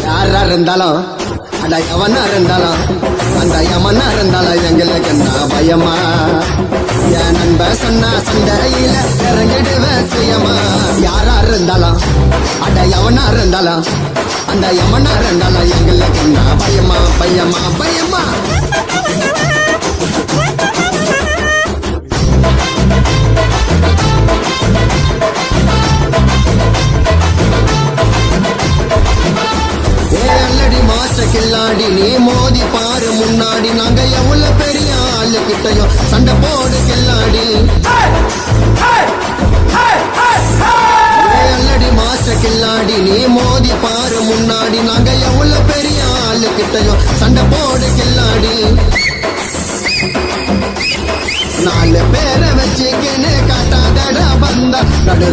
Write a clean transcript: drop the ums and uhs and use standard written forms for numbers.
யாரா இருந்தாலும் அட எவனா இருந்தாலும் அந்த யமனா இருந்தாலும் எங்களுக்கு என்ன பயமா என் நண்ப சொன்னா சண்டையில இறங்கிடுவேன் சுயமா யாரா இருந்தாலும் அட எவனா இருந்தாலும் அந்த யமனா இருந்தாலும் எங்களுக்கு என்ன பயமா பயமா பயமா கில்லாடி நீ மோதி பாரு முன்னாடி நாங்க எவ்வளவு பெரிய ஆளு கிட்டையும் சண்டை போடு கில்லாடி அல்லடி மாஸ்டர் கில்லாடி நீ மோதி பாரு முன்னாடி நாங்க எவ்வளவு பெரிய ஆளு கிட்டையும் சண்டை போடு கில்லாடி நாலு பேரை வச்சுக்கின்னு காட்டாதடா வந்தா நடு